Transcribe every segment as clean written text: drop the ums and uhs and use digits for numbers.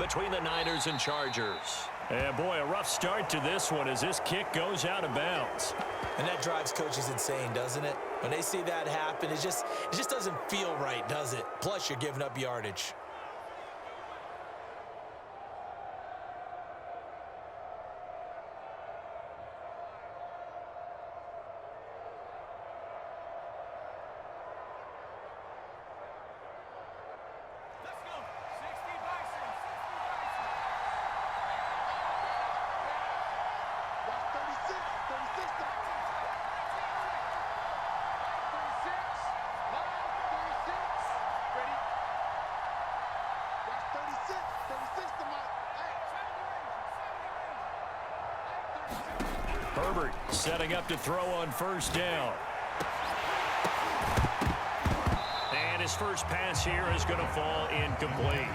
between the Niners and Chargers. Yeah, boy, a rough start to this one as this kick goes out of bounds. And that drives coaches insane, doesn't it? When they see that happen, it just doesn't feel right, does it? Plus, you're giving up yardage. Herbert setting up to throw on first down. And his first pass here is going to fall incomplete.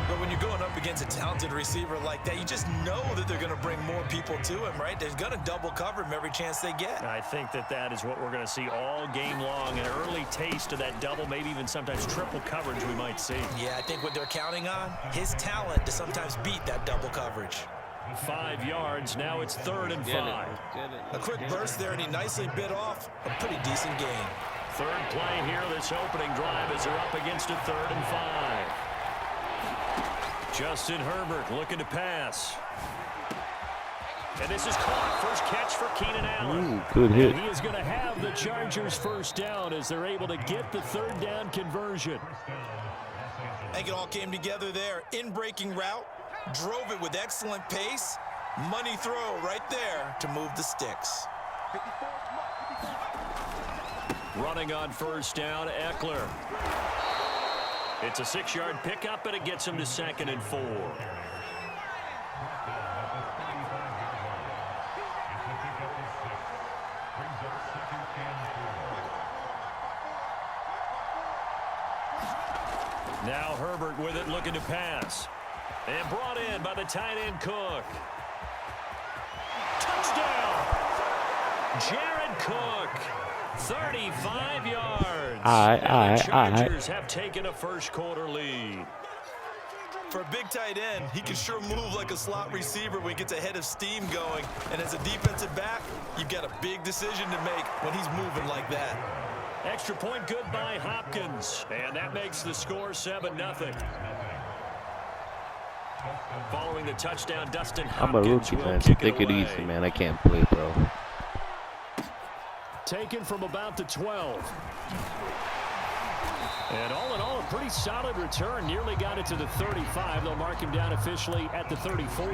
But when you're going up against a talented receiver like that, you just know that they're going to bring more people to him, right? They're going to double cover him every chance they get. I think that is what we're going to see all game long. An early taste of that double, maybe even sometimes triple coverage we might see. Yeah, I think what they're counting on, his talent to sometimes beat that double coverage. 5 yards. Now it's 3rd and 5. A quick burst there, and he nicely bit off a pretty decent gain. Third play here, this opening drive as they're up against a 3rd and 5. Justin Herbert looking to pass. And this is caught. First catch for Keenan Allen. Good hit. And he is going to have the Chargers first down as they're able to get the 3rd down conversion. I think it all came together there. In-breaking route. Drove it with excellent pace. Money throw right there to move the sticks. Running on first down, Eckler. It's a 6-yard pickup, and it gets him to 2nd and 4. Now Herbert with it, looking to pass. And brought in by the tight end Cook. Touchdown! Jared Cook, 35 yards. The Chargers have taken a first-quarter lead. For a big tight end, he can sure move like a slot receiver when he gets a head of steam going. And as a defensive back, you've got a big decision to make when he's moving like that. Extra point good by Hopkins. And that makes the score 7-0. Following the touchdown, Dustin Hopkins. I'm a rookie, man, so take it easy, man. I can't play, bro. Taken from about the 12. And all in all, a pretty solid return. Nearly got it to the 35. They'll mark him down officially at the 34.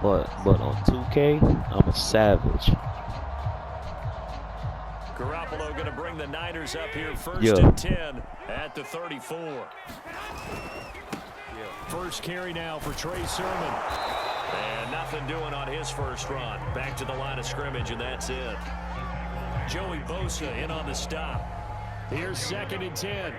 But on 2K, I'm a savage. Garoppolo going to bring the Niners up here first and 10 at the 34. First carry now for Trey Sermon. And nothing doing on his first run. Back to the line of scrimmage, and that's it. Joey Bosa in on the stop. Here's 2nd and 10.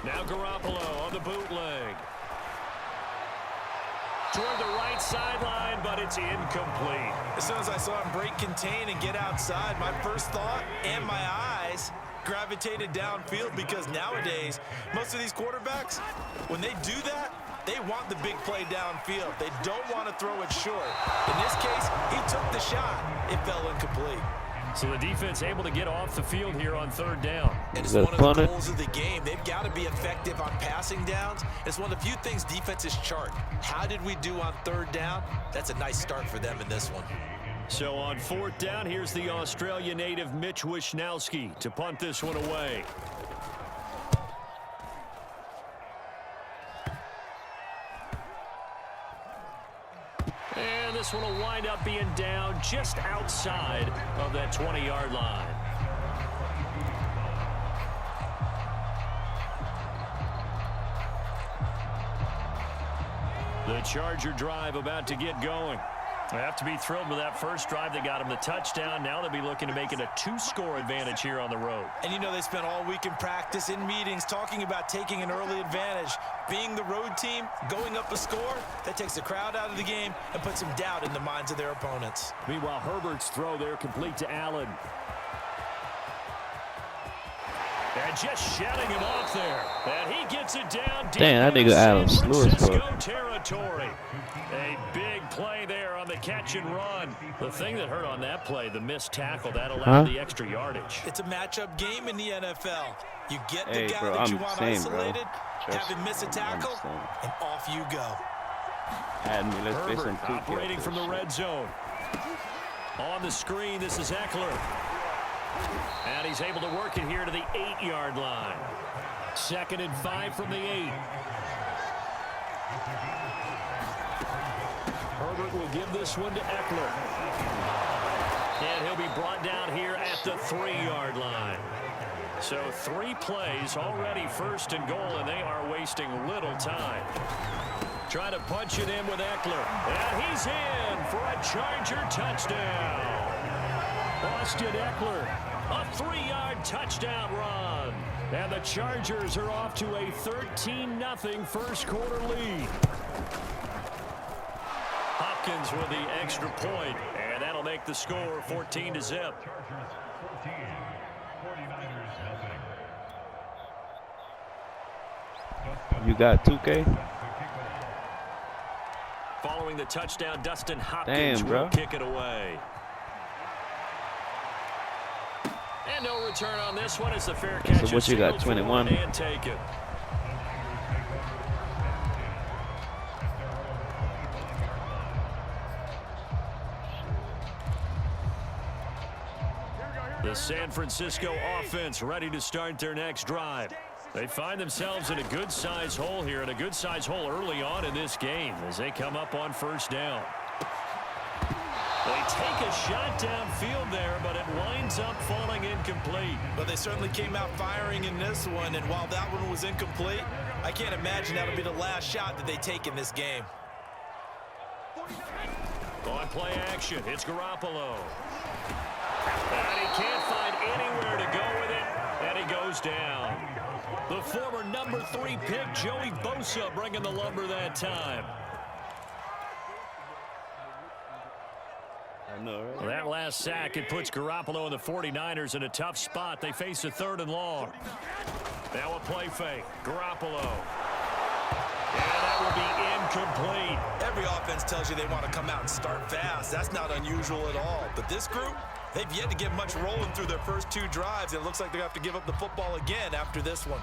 Now Garoppolo on the bootleg. Toward the right sideline, but it's incomplete. As soon as I saw him break contain and get outside, my first thought and my eyes gravitated downfield, because nowadays, most of these quarterbacks, when they do that, they want the big play downfield. They don't want to throw it short. In this case, he took the shot. It fell incomplete. So the defense able to get off the field here on 3rd down. And it's one of the goals of the game. They've got to be effective on passing downs. It's one of the few things defenses chart. How did we do on 3rd down? That's a nice start for them in this one. So on 4th down, here's the Australia native Mitch Wishnowsky to punt this one away. And this one will wind up being down just outside of that 20-yard line. The Charger drive about to get going. They have to be thrilled with that first drive. They got him the touchdown. Now they'll be looking to make it a 2-score advantage here on the road. And you know they spent all week in practice, in meetings, talking about taking an early advantage. Being the road team, going up a score, that takes the crowd out of the game and puts some doubt in the minds of their opponents. Meanwhile, Herbert's throw there complete to Allen. And just shutting him off there. And he gets it down deep. Damn, that nigga Adam slew his foot. Territory. A big play there on the catch and run. The thing that hurt on that play, the missed tackle, that allowed the extra yardage. It's a matchup game in the NFL. You get the Hey, guy bro, that you I'm want saying, bro. isolated, Trust have him miss a tackle, and off you go. Add me, let's face Herbert some operating from the red zone. On the screen, this is Eckler. And he's able to work it here to the 8-yard line. 2nd and 5 from the 8. Herbert will give this one to Eckler. And he'll be brought down here at the 3-yard line. So 3 plays already 1st and goal, and they are wasting little time. Trying to punch it in with Eckler. And he's in for a Charger touchdown. Austin Eckler, a 3-yard touchdown run. And the Chargers are off to a 13-0 first quarter lead. Hopkins with the extra point, and that'll make the score 14-0. You got 2K? Following the touchdown, Dustin Hopkins will kick it away. And no return on this one. It's a fair catch. So what you got, 21? And take it. The San Francisco offense ready to start their next drive. They find themselves in a good-sized hole here, and a good-sized hole early on in this game as they come up on 1st down. They take a shot downfield there, but it winds up falling incomplete. But they certainly came out firing in this one, and while that one was incomplete, I can't imagine that'll be the last shot that they take in this game. On play action, it's Garoppolo. And he can't find anywhere to go with it, and he goes down. The former number 3 pick, Joey Bosa, bringing the lumber that time. I know, right? Well, that last sack, it puts Garoppolo and the 49ers in a tough spot. They face a 3rd and long. Now a play fake. Garoppolo. And that will be incomplete. Every offense tells you they want to come out and start fast. That's not unusual at all. But this group, they've yet to get much rolling through their first 2 drives. It looks like they have to give up the football again after this one.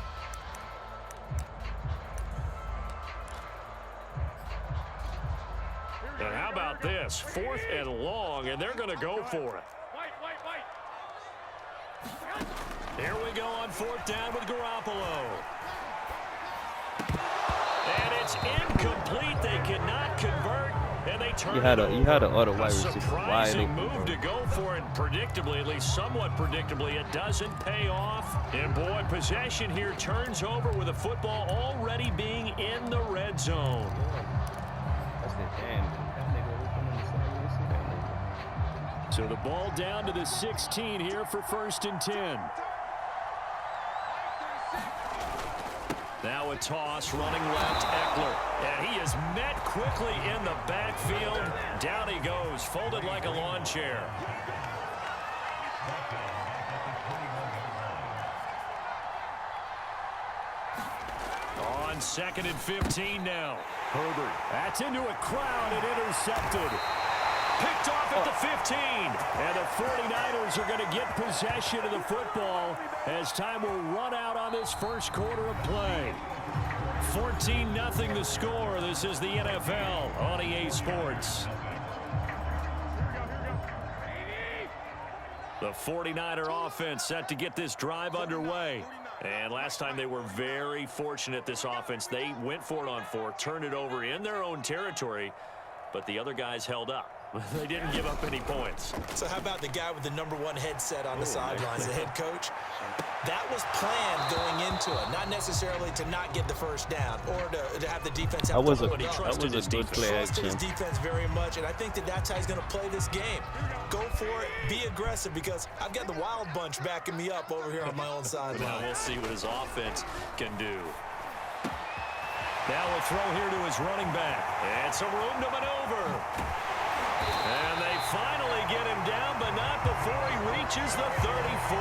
And how about this? 4th and long, and they're going to go for it. Here we go on 4th down with Garoppolo. And it's incomplete. They cannot convert, and they turn You had it a over. auto wide receiver. Surprising move to go for it. Predictably, at least somewhat predictably, it doesn't pay off. And boy, possession here turns over with the football already being in the red zone. That's the damn. So the ball down to the 16 here for 1st and 10. Now a toss, running left, Eckler. And he is met quickly in the backfield. Down he goes, folded like a lawn chair. On 2nd and 15 now. Herbert, that's into a crowd and intercepted. Picked off at the 15. And the 49ers are going to get possession of the football as time will run out on this first quarter of play. 14-0 the score. This is the NFL on EA Sports. The 49er offense set to get this drive underway. And last time they were very fortunate, this offense. They went for it on 4th, turned it over in their own territory. but the other guys held up. They didn't give up any points. So how about the guy with the #1 headset on the sidelines, the head coach? That was planned going into it, not necessarily to not get the first down or to have the defense have to hold it up. That was a good play Trusted his action. defense very much, and I think that's how he's going to play this game. Go for it, be aggressive, because I've got the wild bunch backing me up over here on my own sideline. Now we'll see what his offense can do. Now a throw here to his running back. And some room to maneuver. And they finally get him down, but not before he reaches the 34.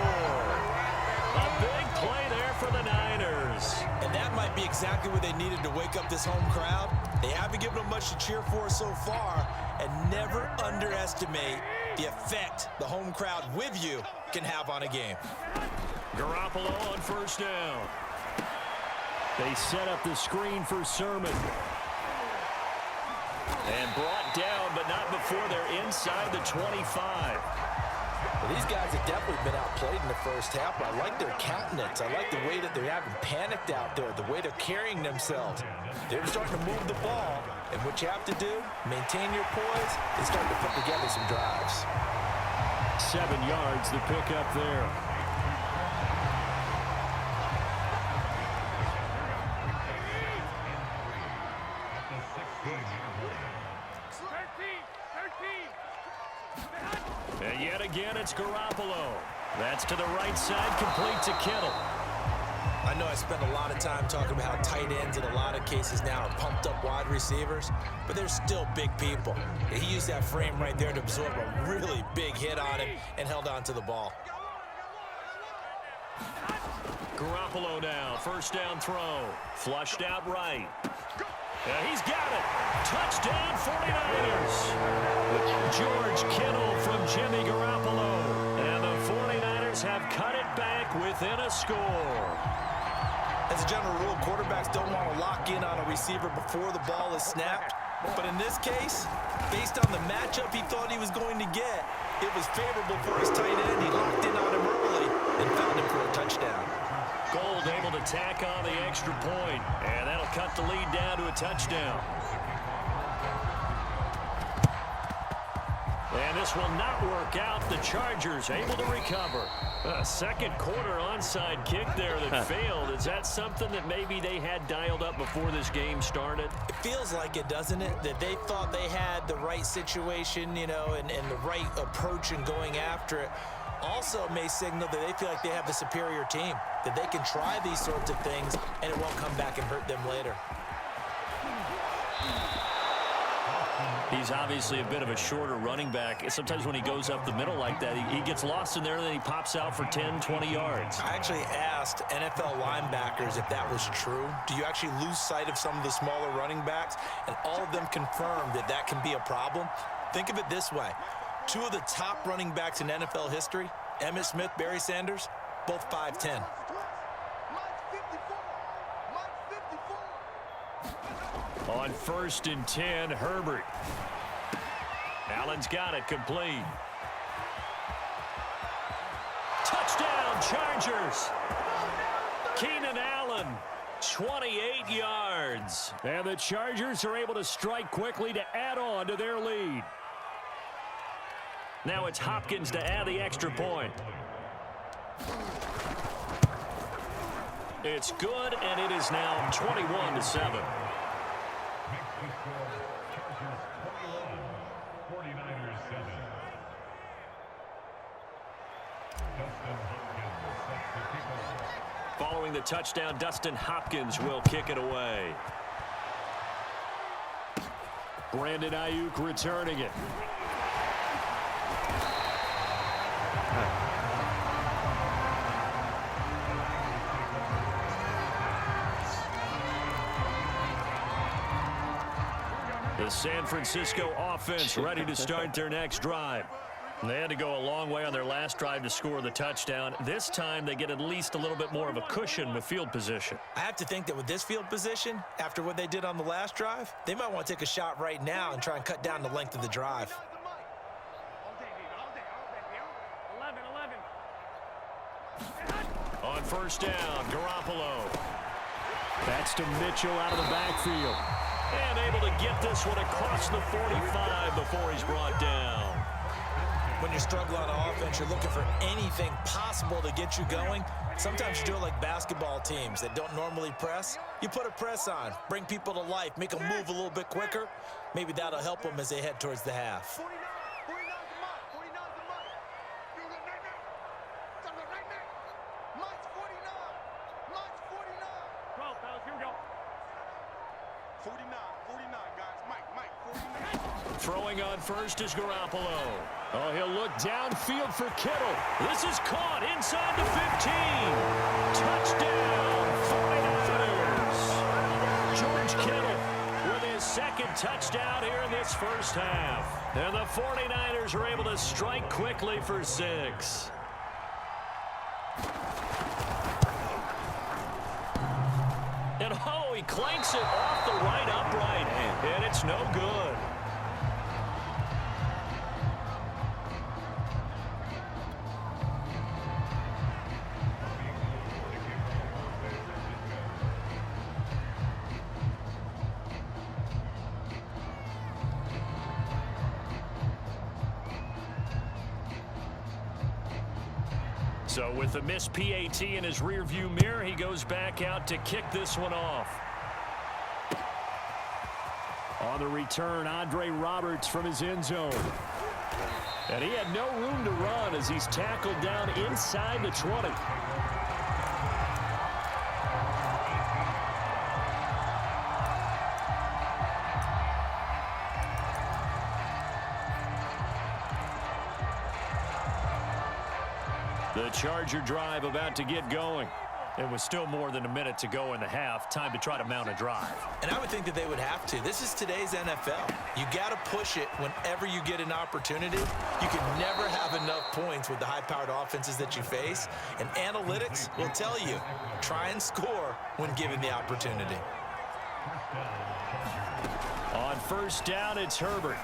A big play there for the Niners. And that might be exactly what they needed to wake up this home crowd. They haven't given them much to cheer for so far, and never underestimate the effect the home crowd with you can have on a game. Garoppolo on first down. They set up the screen for Sermon. And brought down, but not before they're inside the 25. Well, these guys have definitely been outplayed in the first half, but I like their countenance. I like the way that they're having panicked out there, the way they're carrying themselves. They're starting to move the ball, and what you have to do, maintain your poise, and start to put together some drives. 7 yards, the pickup there. And yet again, it's Garoppolo. That's to the right side, complete to Kittle. I know I spend a lot of time talking about how tight ends in a lot of cases now are pumped up wide receivers, but they're still big people. He used that frame right there to absorb a really big hit on him and held on to the ball. Garoppolo now, first down throw. Flushed out right. He's got it. Touchdown 49ers. George Kittle from Jimmy Garoppolo. And the 49ers have cut it back within a score. As a general rule, quarterbacks don't want to lock in on a receiver before the ball is snapped. But in this case, based on the matchup he thought he was going to get, it was favorable for his tight end. He locked in on him early and found him for a touchdown. Gold able to tack on the extra point, and that'll cut the lead down to a touchdown. And this will not work out. The Chargers able to recover. A second quarter onside kick there that failed. Is that something that maybe they had dialed up before this game started? It feels like it, doesn't it? That they thought they had the right situation, you know, and the right approach in going after it. Also may signal that they feel like they have the superior team, that they can try these sorts of things and it won't come back and hurt them later. He's obviously a bit of a shorter running back. Sometimes when he goes up the middle like that, he gets lost in there and then he pops out for 10, 20 yards. I actually asked NFL linebackers if that was true. Do you actually lose sight of some of the smaller running backs? And all of them confirmed that that can be a problem. Think of it this way. 2 of the top running backs in NFL history, Emmitt Smith, Barry Sanders, both 5'10". On 1st and 10, Herbert. Allen's got it complete. Touchdown, Chargers. Keenan Allen, 28 yards. And the Chargers are able to strike quickly to add on to their lead. Now it's Hopkins to add the extra point. It's good, and it is now 21-7. Following the touchdown, Dustin Hopkins will kick it away. Brandon Ayuk returning it. The San Francisco offense ready to start their next drive. They had to go a long way on their last drive to score the touchdown. This time they get at least a little bit more of a cushion with field position. I have to think that with this field position, after what they did on the last drive, they might want to take a shot right now and try and cut down the length of the drive. On first down, Garoppolo. That's to Mitchell out of the backfield. And able to get this one across the 45 before he's brought down. When you're struggling on offense, you're looking for anything possible to get you going. Sometimes you do it like basketball teams that don't normally press. You put a press on, bring people to life, make them move a little bit quicker. Maybe that'll help them as they head towards the half. Throwing on first is Garoppolo. Oh, he'll look downfield for Kittle. This is caught inside the 15. Touchdown, 49ers. George Kittle with his second touchdown here in this first half. And the 49ers are able to strike quickly for 6. And oh, he clanks it off the right upright. And it's no good. So with the missed PAT in his rearview mirror, he goes back out to kick this one off. On the return, Andre Roberts from his end zone. And he had no room to run as he's tackled down inside the 20. The Charger drive about to get going. It was still more than a minute to go in the half. Time to try to mount a drive. And I would think that they would have to. This is today's NFL. You got to push it whenever you get an opportunity. You can never have enough points with the high-powered offenses that you face. And analytics will tell you, try and score when given the opportunity. On first down, it's Herbert.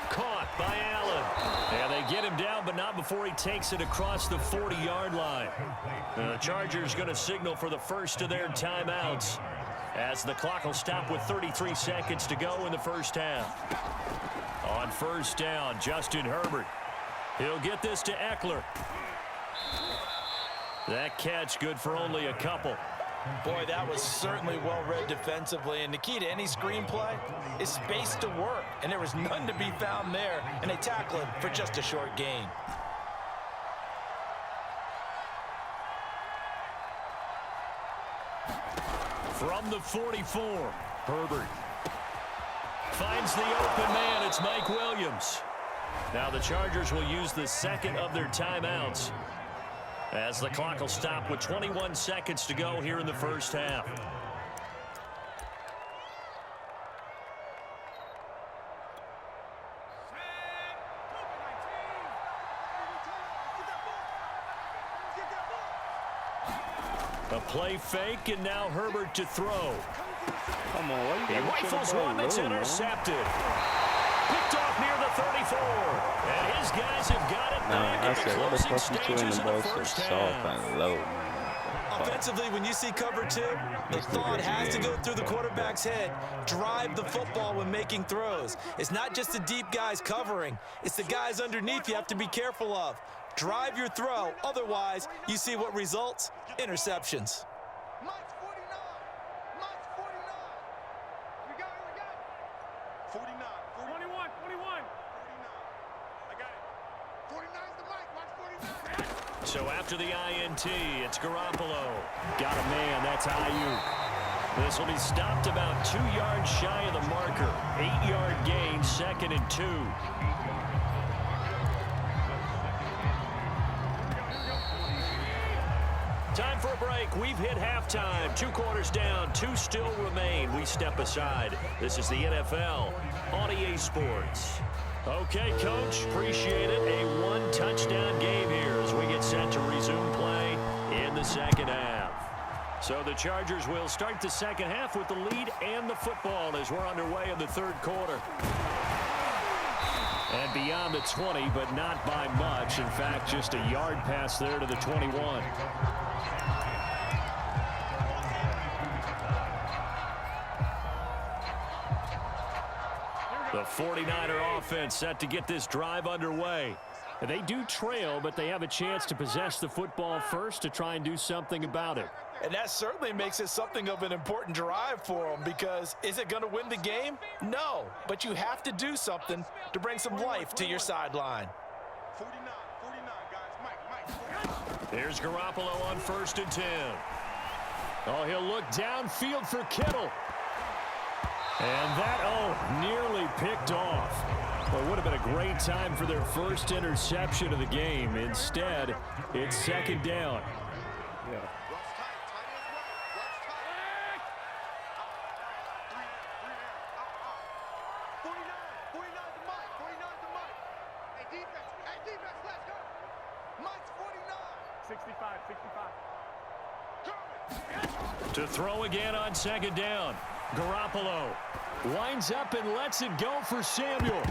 Caught by Allen. And they get him down, but not before he takes it across the 40-yard line. The Chargers going to signal for the first of their timeouts as the clock will stop with 33 seconds to go in the first half. On first down, Justin Herbert. He'll get this to Eckler. That catch good for only a couple. Boy, that was certainly well-read defensively, and the key to any screenplay is space to work, and there was none to be found there, and they tackle him for just a short gain. From the 44, Herbert finds the open man. It's Mike Williams. Now the Chargers will use the second of their timeouts as the clock will stop with 21 seconds to go here in the first half. A play fake, and now Herbert to throw. Come on, why you He rifles one that's intercepted. Picked off near the 34. And his guys have got it back at the closing stages of the first half. Offensively, when you see cover 2, the thought has to go through the quarterback's head. Drive the football when making throws. It's not just the deep guys covering. It's the guys underneath you have to be careful of. Drive your throw. Otherwise, you see what results? Interceptions. Mike's 49. Mike's 49. We got it. 49. 21. 49. I got it. 49's the Mike. Mike's 49. So after the INT, it's Garoppolo. Got a man. That's Ayuk. This will be stopped about 2 yards shy of the marker. 8-yard gain, 2nd and 2. Time for a break. We've hit halftime. 2 quarters down. 2 still remain. We step aside. This is the NFL on EA Sports. Okay, Coach. Appreciate it. A 1-touchdown game here as we get set to resume play in the second half. So the Chargers will start the second half with the lead and the football as we're underway in the third quarter. And beyond the 20, but not by much. In fact, just a yard pass there to the 21. 49er offense set to get this drive underway. They do trail, but they have a chance to possess the football first to try and do something about it. And that certainly makes it something of an important drive for them, because is it going to win the game? No, but you have to do something to bring some life to your sideline. 49, guys. Mike. Here's Garoppolo on 1st and 10. Oh, he'll look downfield for Kittle. And that, nearly picked off. Well, it would have been a great time for their first interception of the game. Instead, it's 2nd down. Yeah. To throw again on 2nd down. Garoppolo winds up and lets it go for Samuel.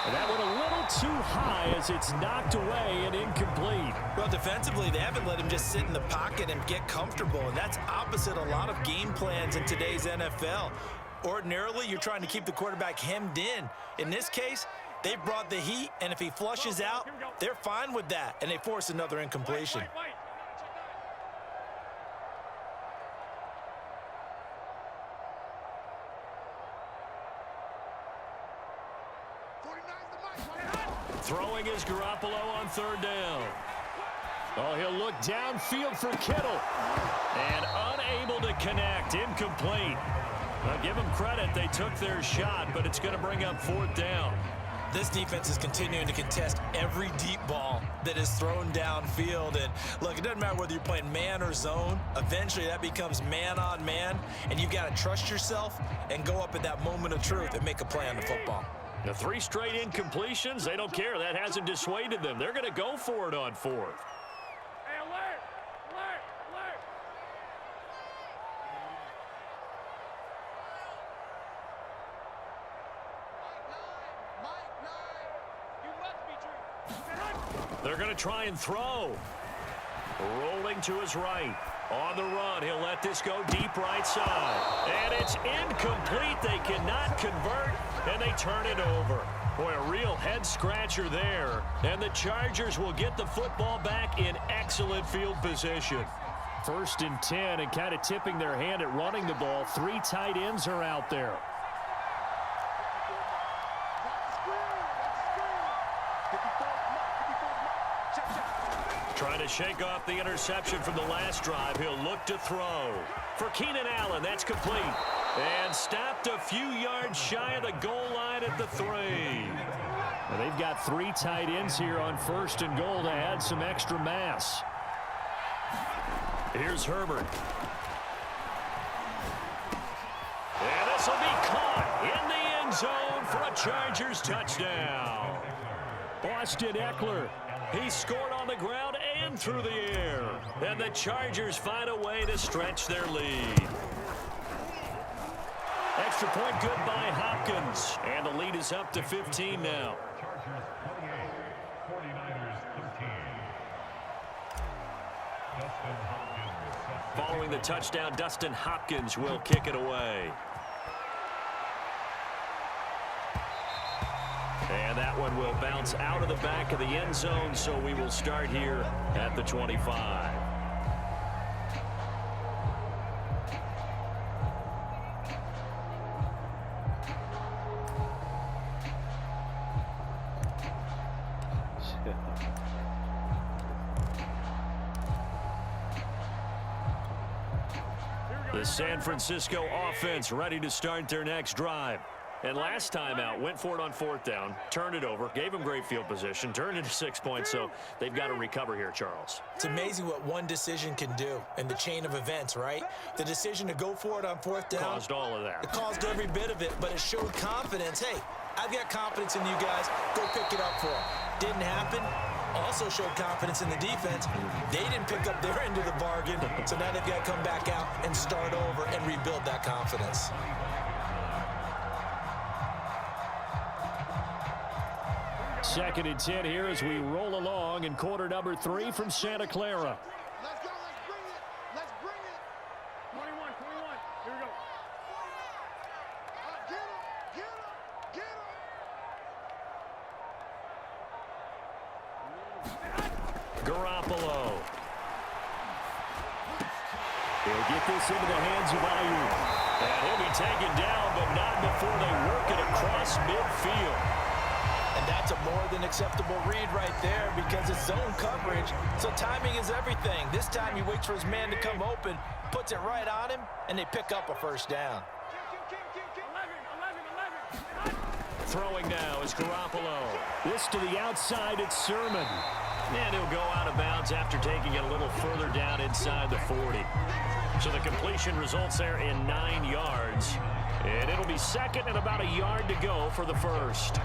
And that went a little too high as it's knocked away and incomplete. Well, defensively, they haven't let him just sit in the pocket and get comfortable, and that's opposite a lot of game plans in today's NFL. Ordinarily, you're trying to keep the quarterback hemmed in. In this case, they brought the heat, and if he flushes out, they're fine with that, and they force another incompletion. Throwing is Garoppolo on 3rd down. Oh, he'll look downfield for Kittle. And unable to connect. Incomplete. Now, give them credit. They took their shot, but it's going to bring up 4th down. This defense is continuing to contest every deep ball that is thrown downfield. And, look, it doesn't matter whether you're playing man or zone. Eventually, that becomes man-on-man, and you've got to trust yourself and go up at that moment of truth and make a play on the football. The 3 straight incompletions, they don't care. That hasn't dissuaded them. They're going to go for it on 4th. They're going to try and throw. Rolling to his right. On the run, he'll let this go deep right side. And it's incomplete. They cannot convert, and they turn it over. Boy, a real head-scratcher there. And the Chargers will get the football back in excellent field position. 1st and 10, and kind of tipping their hand at running the ball. 3 tight ends are out there. Trying to shake off the interception from the last drive. He'll look to throw. For Keenan Allen, that's complete. And stopped a few yards shy of the goal line at the 3. Well, they've got 3 tight ends here on 1st and goal to add some extra mass. Here's Herbert. And this will be caught in the end zone for a Chargers touchdown. Austin Eckler. He scored on the ground and through the air. And the Chargers find a way to stretch their lead. Extra point good by Hopkins. And the lead is up to 15 now. Following the touchdown, Dustin Hopkins will kick it away. And that one will bounce out of the back of the end zone, so we will start here at the 25. The San Francisco offense ready to start their next drive. And last time out, went for it on 4th down, turned it over, gave them great field position, turned into 6 points, so they've got to recover here, Charles. It's amazing what one decision can do in the chain of events, right? The decision to go for it on 4th down. Caused all of that. It caused every bit of it, but it showed confidence. Hey, I've got confidence in you guys. Go pick it up for them. Didn't happen. Also showed confidence in the defense. They didn't pick up their end of the bargain, so now they've got to come back out and start over and rebuild that confidence. Second and 10 here as we roll along in quarter number 3 from Santa Clara. Let's go. Let's bring it. Let's bring it. 21. Here we go. Get him. Get him. Get him. Garoppolo. He'll get this into the hands of Ayuk. And he'll be taken down, but not before they work it across midfield. And that's a more than acceptable read right there because it's zone coverage, so timing is everything. This time he waits for his man to come open, puts it right on him, and they pick up a first down. Throwing now is Garoppolo. This to the outside, it's Sermon. And he'll go out of bounds after taking it a little further down inside the 40. So the completion results there in 9 yards. And it'll be second and about a yard to go for the first.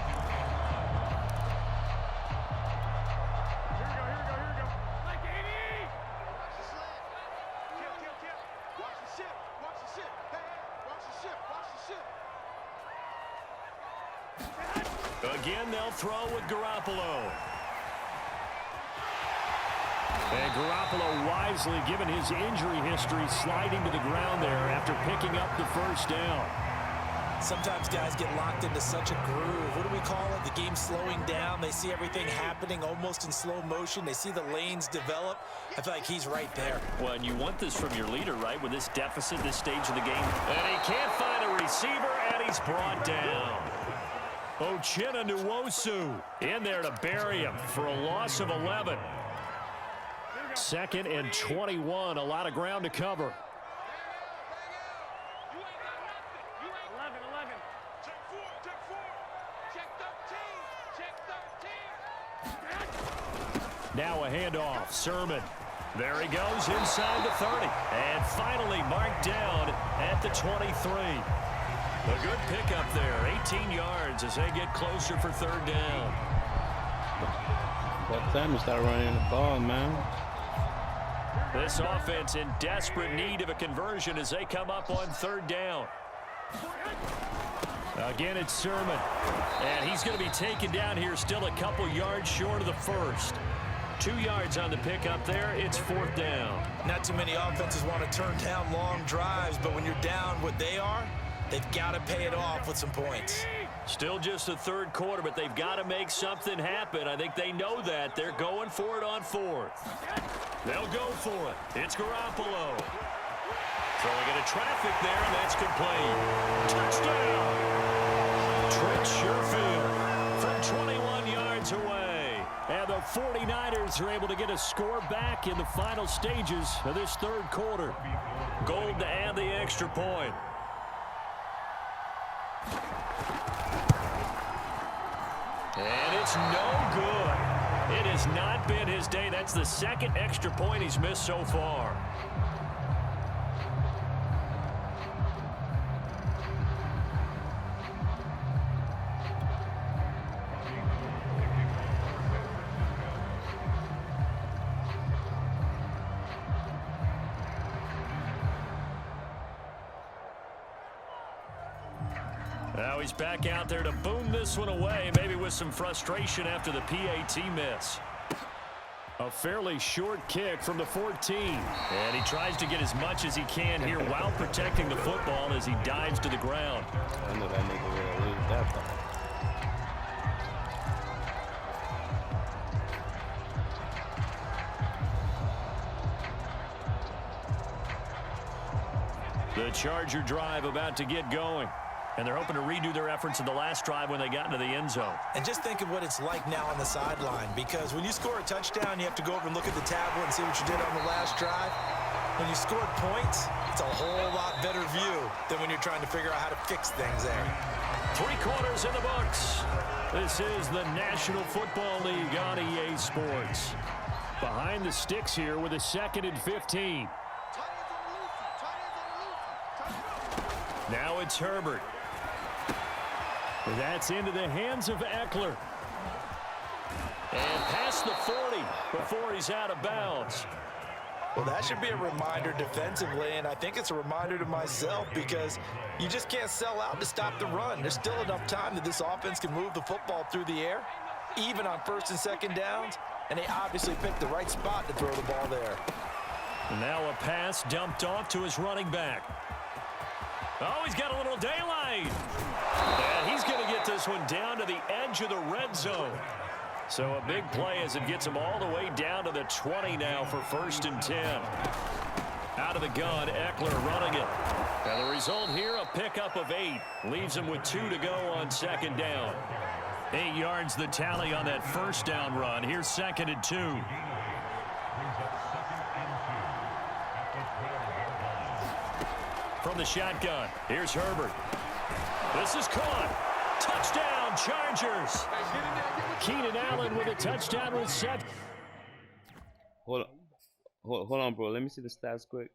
Again, they'll throw with Garoppolo. And Garoppolo wisely, given his injury history, sliding to the ground there after picking up the first down. Sometimes guys get locked into such a groove. What do we call it? The game's slowing down. They see everything happening almost in slow motion. They see the lanes develop. I feel like he's right there. Well, and you want this from your leader, right, with this deficit, this stage of the game. And he can't find a receiver, and he's brought down. Uchenna Nwosu in there to bury him for a loss of 11. Second and 21, a lot of ground to cover. Now a handoff, Sermon. There he goes inside the 30. And finally marked down at the 23. A good pickup there, 18 yards as they get closer for third down. What time to start running the ball, man? This offense in desperate need of a conversion as they come up on third down. Again, it's Sermon. And he's going to be taken down here still a couple yards short of the first. 2 yards on the pickup there. It's fourth down. Not too many offenses want to turn down long drives, but when you're down what they are, they've got to pay it off with some points. Still just the third quarter, but they've got to make something happen. I think they know that. They're going for it on fourth. They'll go for it. It's Garoppolo. Throwing into traffic there, and that's complete. Touchdown! Trent Sherfield from 21 yards away. And the 49ers are able to get a score back in the final stages of this third quarter. Gold to add the extra point. And it's no good. It has not been his day. That's the second extra point he's missed so far. Now he's back out there to boom this one away, maybe with some frustration after the PAT miss. A fairly short kick from the 14. And he tries to get as much as he can here while protecting the football as he dives to the ground. I know that nigga will lose that ball. The Charger drive about to get going. And they're hoping to redo their efforts in the last drive when they got into the end zone. And just think of what it's like now on the sideline, because when you score a touchdown, you have to go over and look at the tablet and see what you did on the last drive. When you scored points, it's a whole lot better view than when you're trying to figure out how to fix things there. 3 quarters in the books. This is the National Football League on EA Sports. Behind the sticks here with a 2nd and 15. Now it's Herbert. That's into the hands of Eckler. And past the 40 before he's out of bounds. Well, that should be a reminder defensively, and I think it's a reminder to myself because you just can't sell out to stop the run. There's still enough time that this offense can move the football through the air, even on 1st and 2nd downs, and they obviously picked the right spot to throw the ball there. And now a pass dumped off to his running back. Oh, he's got a little daylight. And he's going to get this one down to the edge of the red zone. So a big play as it gets them all the way down to the 20 now for 1st and 10. Out of the gun, Eckler running it. And the result here, a pickup of 8. Leaves him with 2 to go on 2nd down. 8 yards the tally on that 1st down run. Here's 2nd and 2. From the shotgun, here's Herbert. This is caught. Touchdown, Chargers. Keenan Allen with a touchdown reception. Hold on, bro. Let me see the stats quick.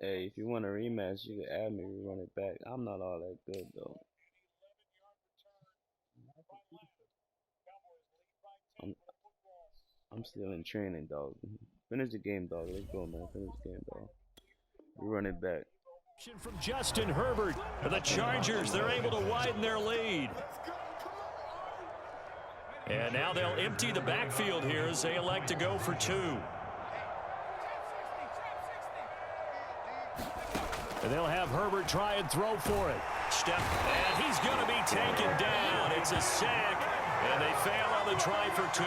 Hey, if you want a rematch, you can add me. We run it back. I'm not all that good though. I'm still in training, dog. Finish the game, dog. Let's go, man. Finish the game, dog. We run it back. From Justin Herbert, the Chargers, they're able to widen their lead. And now they'll empty the backfield here as they elect to go for 2. And they'll have Herbert try and throw for it. Step, and he's going to be taken down. It's a sack, and they fail on the try for 2.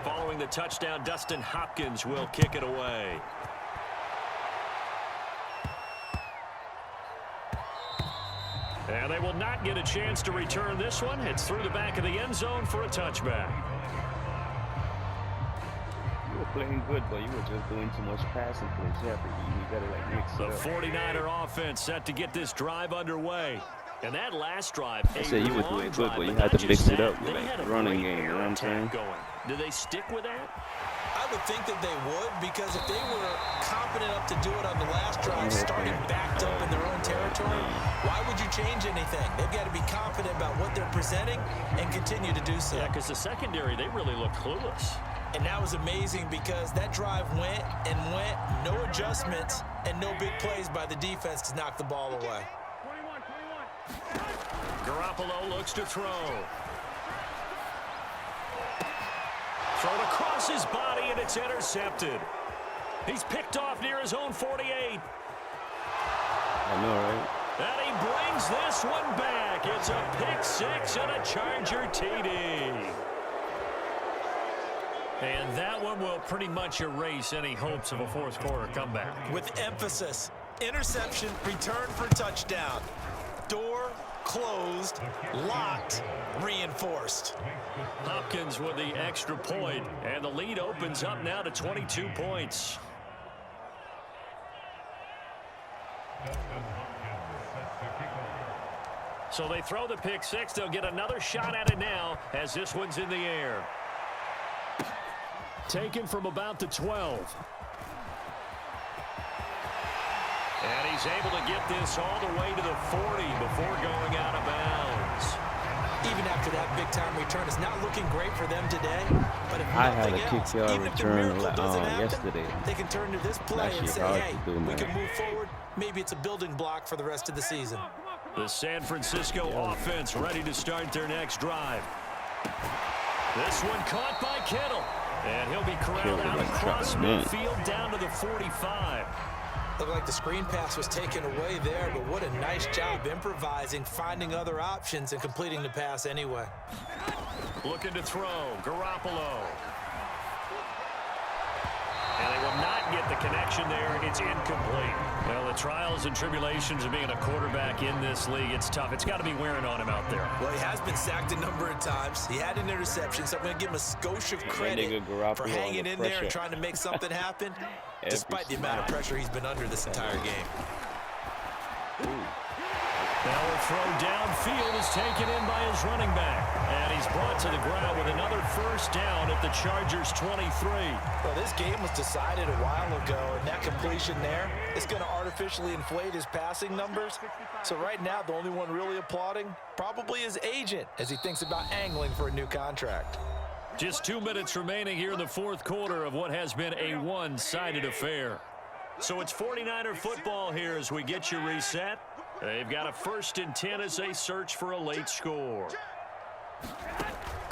Following the touchdown, Dustin Hopkins will kick it away. And they will not get a chance to return this one. It's through the back of the end zone for a touchback. You were playing good, but you were just doing too much passing plays. You gotta like mix it The up. 49er offense set to get this drive underway. And that last drive, I said you were doing good, but you had to mix it up with like running game. You know what I'm saying? Do they stick with that? I would think that they would, because if they were competent enough to do it on the last drive, starting backed up in their own territory, why would you change anything? They've got to be confident about what they're presenting and continue to do so. Yeah, because the secondary, they really look clueless. And that was amazing because that drive went and went, no adjustments and no big plays by the defense to knock the ball away. Garoppolo looks to throw. Thrown across his body, and it's intercepted. He's picked off near his own 48. I know, right? And he brings this one back. It's a pick 6 and a Charger TD. And that one will pretty much erase any hopes of a fourth quarter comeback. With emphasis, interception, return for touchdown. Door closed, locked, reinforced. Hopkins with the extra point, and the lead opens up now to 22 points. So they throw the pick 6. They'll get another shot at it now as this one's in the air. Taken from about the 12. And he's able to get this all the way to the 40 before going out of bounds. Even after that big-time return, it's not looking great for them today. But if I had nothing a else, kick-yard even if the return miracle doesn't happen, yesterday. they can turn to this play and Actually say, hard hey, to do, we man. can move forward. Maybe it's a building block for the rest of the season. The San Francisco offense ready to start their next drive. This one caught by Kittle. And he'll be corralled out across midfield down to the 45. Looked like the screen pass was taken away there, but what a nice job improvising, finding other options, and completing the pass anyway. Looking to throw, Garoppolo. And they will not get the connection there. It's incomplete. Well, the trials and tribulations of being a quarterback in this league, it's tough. It's got to be wearing on him out there. Well, he has been sacked a number of times. He had an interception, so I'm going to give him a skosh of credit for hanging in there and trying to make something happen, despite the amount of pressure he's been under this entire game. Now a throw downfield is taken in by his running back. And he's brought to the ground with another first down at the Chargers' 23. Well, this game was decided a while ago, and that completion there is going to artificially inflate his passing numbers. So right now, the only one really applauding probably his agent as he thinks about angling for a new contract. Just 2 minutes remaining here in the fourth quarter of what has been a one-sided affair. So it's 49er football here as we get you reset. They've got a 1st and 10 as they search for a late score.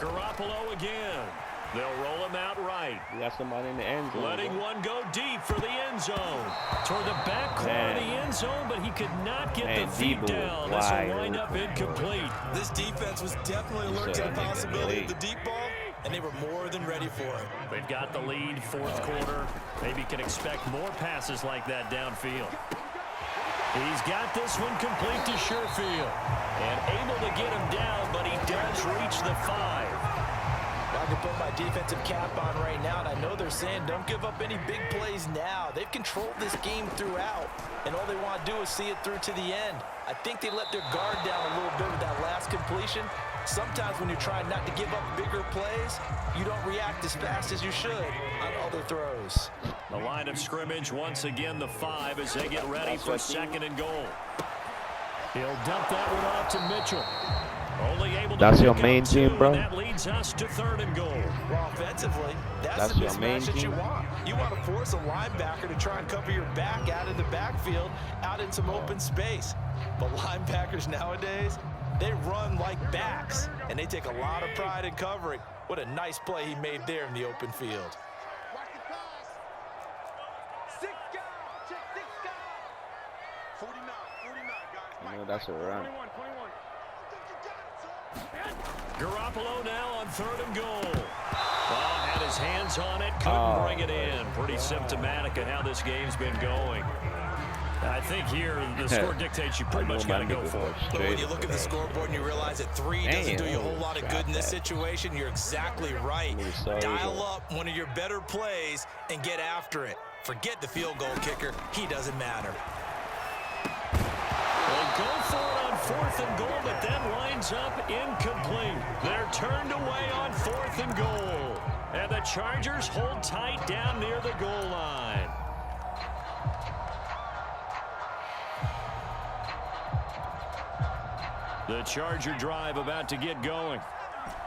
Garoppolo again. They'll roll him out right. We got somebody in the end zone. Letting one go deep for the end zone. Toward the back corner of the end zone, but he could not get the feet down. This will wind up incomplete. This defense was definitely alert to the possibility of the deep ball, and they were more than ready for it. They've got the lead, fourth quarter. Maybe can expect more passes like that downfield. He's got this one complete to Sherfield. And able to get him down, but he does reach the 5. I can put my defensive cap on right now, and I know they're saying don't give up any big plays now. They've controlled this game throughout, and all they want to do is see it through to the end. I think they let their guard down a little bit with that last completion. Sometimes when you're trying not to give up bigger plays, you don't react as fast as you should on other throws. The line of scrimmage, once again, the 5 as they get ready for 2nd and goal. He'll dump that one off to Mitchell. Only able to That's your main team, bro. That leads us to 3rd and goal. Well, offensively, that's the mismatch that you want. You want to force a linebacker to try and cover your back out of the backfield, out in some open space. But linebackers nowadays, they run like backs, and they take a lot of pride in covering. What a nice play he made there in the open field. Watch the pass. 6 guys. Check 6 guys. 49, guys. You know, that's a run. 21. Garoppolo now on 3rd and goal. Well, had his hands on it, couldn't bring it in. Pretty symptomatic of how this game's been going. I think here the score dictates you pretty much got to go for it. But when you look at the scoreboard and you realize that 3 doesn't do you a whole lot of good in this situation, you're exactly right. Dial up one of your better plays and get after it. Forget the field goal kicker. He doesn't matter. They'll go for it on 4th and goal, but that winds up incomplete. They're turned away on 4th and goal. And the Chargers hold tight down near the goal line. The Charger drive about to get going.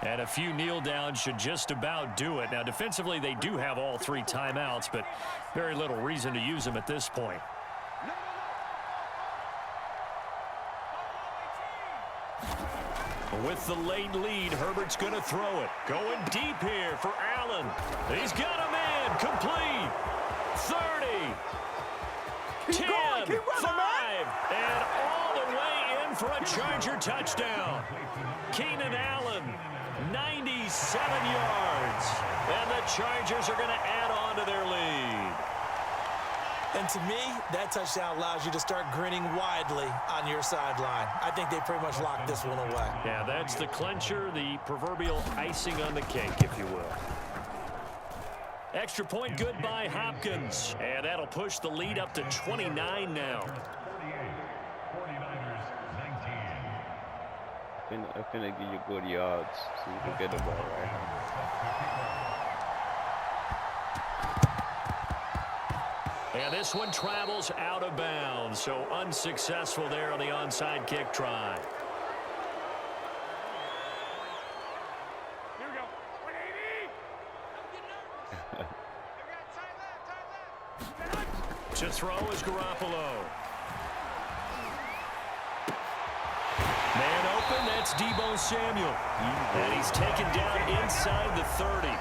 And a few kneel downs should just about do it. Now, defensively, they do have all 3 timeouts, but very little reason to use them at this point. With the late lead, Herbert's going to throw it. Going deep here for Allen. He's got a man. Complete. 30. 10. 5. And all the way in for a Charger touchdown. Keenan Allen, 97 yards. And the Chargers are going to add on to their lead. And to me, that touchdown allows you to start grinning widely on your sideline. I think they pretty much locked this one away. Yeah, that's the clincher, the proverbial icing on the cake, if you will. Extra point good by Hopkins. And that'll push the lead up to 29 now. I'm finna give you good yards so you can get the ball right now. And this one travels out of bounds, so unsuccessful there on the onside kick try. Here we go. 180. To throw is Garoppolo. Man open, that's Deebo Samuel. And he's taken down inside the 30.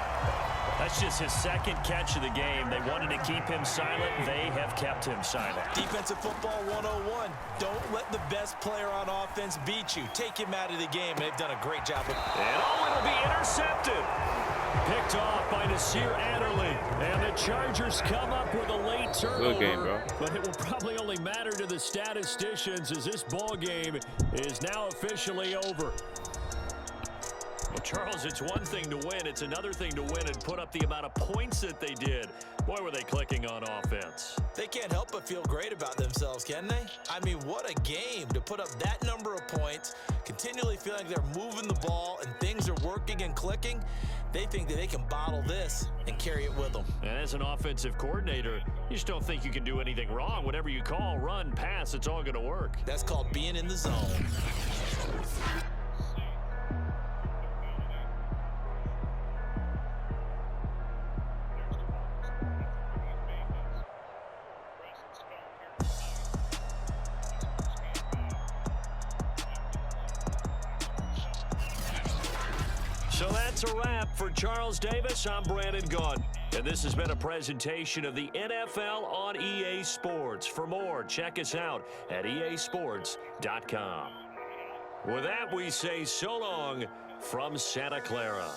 That's just his 2nd catch of the game. They wanted to keep him silent. They have kept him silent. Defensive football 101. Don't let the best player on offense beat you. Take him out of the game. They've done a great job. And it'll be intercepted. Picked off by Nasir Adderley. And the Chargers come up with a late turnover. Good game, bro. But it will probably only matter to the statisticians as this ball game is now officially over. Well, Charles, it's one thing to win. It's another thing to win and put up the amount of points that they did. Boy, were they clicking on offense. They can't help but feel great about themselves, can they? I mean, what a game to put up that number of points, continually feeling they're moving the ball and things are working and clicking. They think that they can bottle this and carry it with them. And as an offensive coordinator, you just don't think you can do anything wrong. Whatever you call, run, pass, it's all going to work. That's called being in the zone. So that's a wrap for Charles Davis. I'm Brandon Gaudin, and this has been a presentation of the NFL on EA Sports. For more, check us out at easports.com. With that, we say so long from Santa Clara.